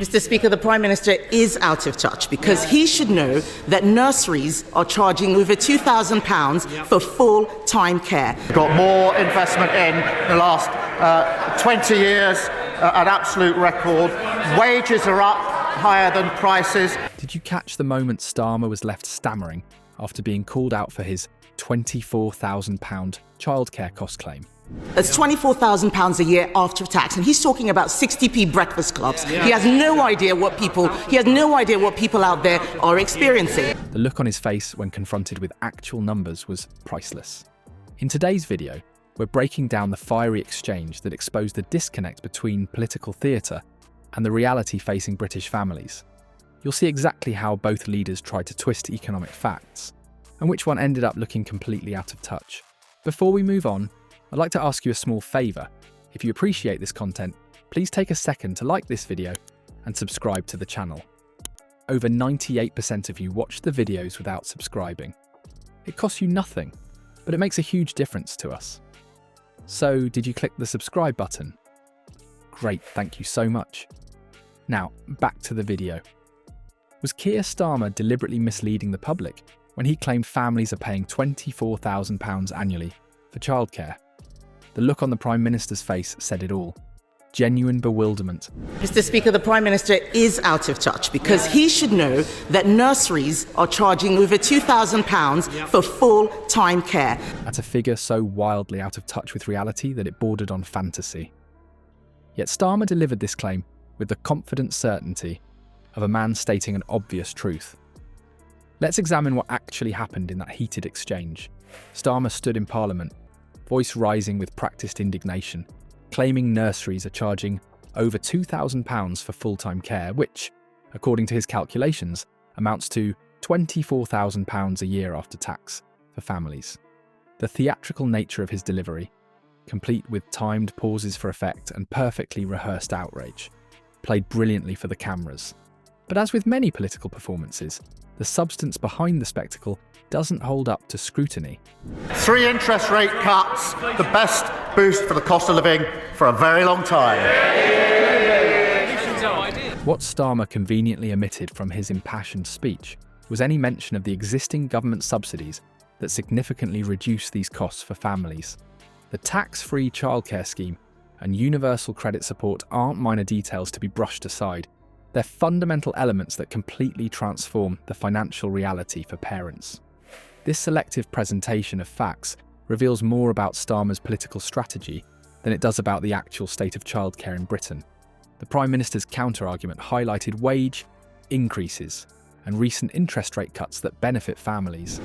Mr. Speaker, the Prime Minister is out of touch because he should know that nurseries are charging over £2,000 for full-time care. We've got more investment in the last 20 years, an absolute record. Wages are up higher than prices. Did you catch the moment Starmer was left stammering after being called out for his £24,000 childcare cost claim? That's £24,000 a year after tax, and he's talking about 60p breakfast clubs. He has no idea what people out there are experiencing. The look on his face when confronted with actual numbers was priceless. In today's video, we're breaking down the fiery exchange that exposed the disconnect between political theatre and the reality facing British families. You'll see exactly how both leaders tried to twist economic facts, and which one ended up looking completely out of touch. Before we move on, I'd like to ask you a small favour. If you appreciate this content, please take a second to like this video and subscribe to the channel. Over 98% of you watch the videos without subscribing. It costs you nothing, but it makes a huge difference to us. So, did you click the subscribe button? Great, thank you so much. Now, back to the video. Was Keir Starmer deliberately misleading the public when he claimed families are paying £24,000 annually for childcare? The look on the Prime Minister's face said it all. Genuine bewilderment. Mr. Speaker, the Prime Minister is out of touch because he should know that nurseries are charging over £2,000 for full-time care. At a figure so wildly out of touch with reality that it bordered on fantasy. Yet Starmer delivered this claim with the confident certainty of a man stating an obvious truth. Let's examine what actually happened in that heated exchange. Starmer stood in Parliament, voice rising with practiced indignation, claiming nurseries are charging over £2,000 for full-time care, which, according to his calculations, amounts to £24,000 a year after tax for families. The theatrical nature of his delivery, complete with timed pauses for effect and perfectly rehearsed outrage, played brilliantly for the cameras. But as with many political performances, the substance behind the spectacle doesn't hold up to scrutiny. 3 interest rate cuts, the best boost for the cost of living for a very long time. What Starmer conveniently omitted from his impassioned speech was any mention of the existing government subsidies that significantly reduce these costs for families. The tax-free childcare scheme and universal credit support aren't minor details to be brushed aside. They're fundamental elements that completely transform the financial reality for parents. This selective presentation of facts reveals more about Starmer's political strategy than it does about the actual state of childcare in Britain. The Prime Minister's counter-argument highlighted wage increases and recent interest rate cuts that benefit families,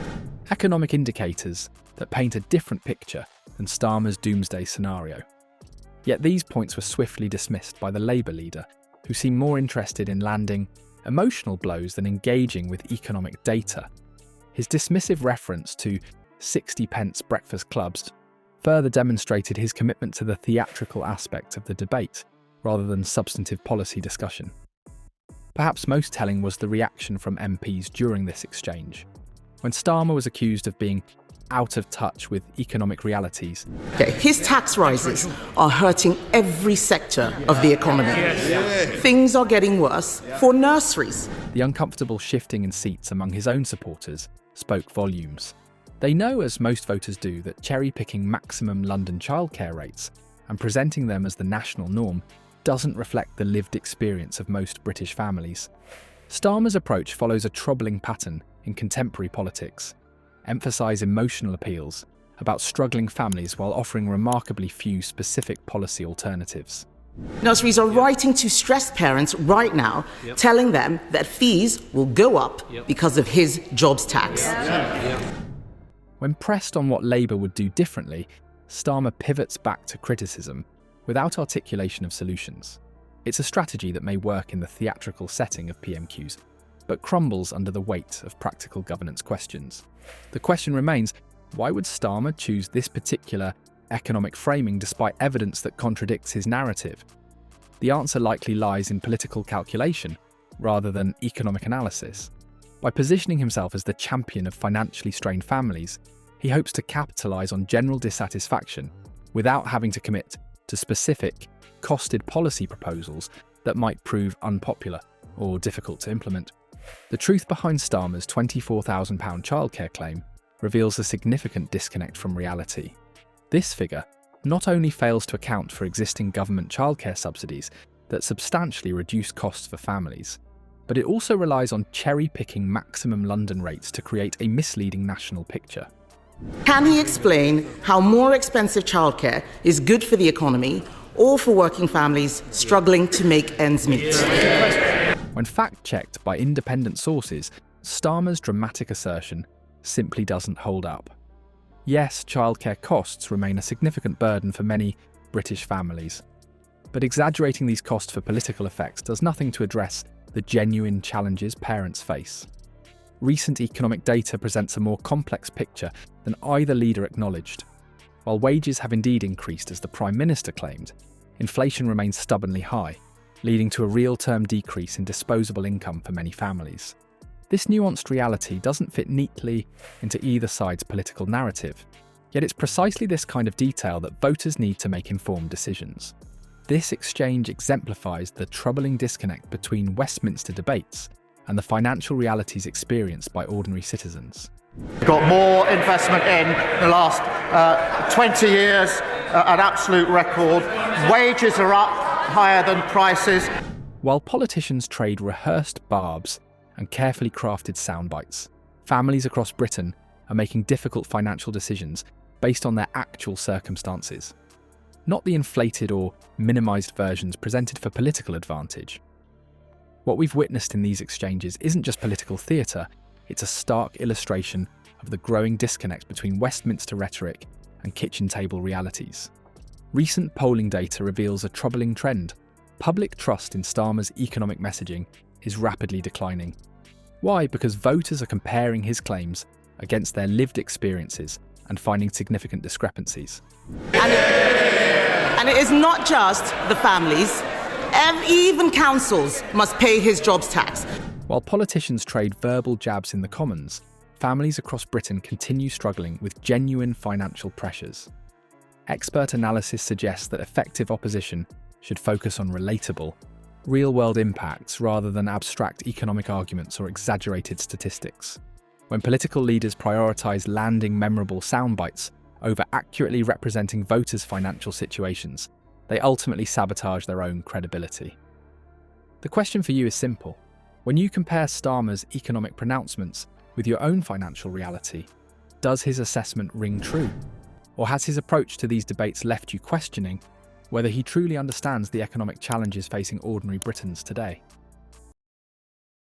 economic indicators that paint a different picture than Starmer's doomsday scenario. Yet these points were swiftly dismissed by the Labour leader, who seemed more interested in landing emotional blows than engaging with economic data. His dismissive reference to 60p breakfast clubs further demonstrated his commitment to the theatrical aspect of the debate, rather than substantive policy discussion. Perhaps most telling was the reaction from MPs during this exchange. When Starmer was accused of being out of touch with economic realities. His tax rises are hurting every sector of the economy. Things are getting worse for nurseries. The uncomfortable shifting in seats among his own supporters spoke volumes. They know, as most voters do, that cherry-picking maximum London childcare rates and presenting them as the national norm doesn't reflect the lived experience of most British families. Starmer's approach follows a troubling pattern in contemporary politics. Emphasise emotional appeals about struggling families while offering remarkably few specific policy alternatives. Nurseries are writing to stressed parents right now, telling them that fees will go up because of his jobs tax. When pressed on what Labour would do differently, Starmer pivots back to criticism without articulation of solutions. It's a strategy that may work in the theatrical setting of PMQs, but crumbles under the weight of practical governance questions. The question remains, why would Starmer choose this particular economic framing despite evidence that contradicts his narrative? The answer likely lies in political calculation rather than economic analysis. By positioning himself as the champion of financially strained families, he hopes to capitalise on general dissatisfaction without having to commit to specific, costed policy proposals that might prove unpopular or difficult to implement. The truth behind Starmer's £24,000 childcare claim reveals a significant disconnect from reality. This figure not only fails to account for existing government childcare subsidies that substantially reduce costs for families, but it also relies on cherry-picking maximum London rates to create a misleading national picture. Can he explain how more expensive childcare is good for the economy or for working families struggling to make ends meet? When fact-checked by independent sources, Starmer's dramatic assertion simply doesn't hold up. Yes, childcare costs remain a significant burden for many British families, but exaggerating these costs for political effects does nothing to address the genuine challenges parents face. Recent economic data presents a more complex picture than either leader acknowledged. While wages have indeed increased as the Prime Minister claimed, inflation remains stubbornly high, leading to a real-term decrease in disposable income for many families. This nuanced reality doesn't fit neatly into either side's political narrative, yet it's precisely this kind of detail that voters need to make informed decisions. This exchange exemplifies the troubling disconnect between Westminster debates and the financial realities experienced by ordinary citizens. We've got more investment in the last 20 years, an absolute record. Wages are up higher than prices. While politicians trade rehearsed barbs and carefully crafted soundbites, families across Britain are making difficult financial decisions based on their actual circumstances, not the inflated or minimised versions presented for political advantage. What we've witnessed in these exchanges isn't just political theatre, it's a stark illustration of the growing disconnect between Westminster rhetoric and kitchen table realities. Recent polling data reveals a troubling trend. Public trust in Starmer's economic messaging is rapidly declining. Why? Because voters are comparing his claims against their lived experiences and finding significant discrepancies. And it is not just the families. Even councils must pay his jobs tax. While politicians trade verbal jabs in the Commons, families across Britain continue struggling with genuine financial pressures. Expert analysis suggests that effective opposition should focus on relatable, real-world impacts rather than abstract economic arguments or exaggerated statistics. When political leaders prioritise landing memorable soundbites over accurately representing voters' financial situations, they ultimately sabotage their own credibility. The question for you is simple. When you compare Starmer's economic pronouncements with your own financial reality, does his assessment ring true? Or has his approach to these debates left you questioning whether he truly understands the economic challenges facing ordinary Britons today?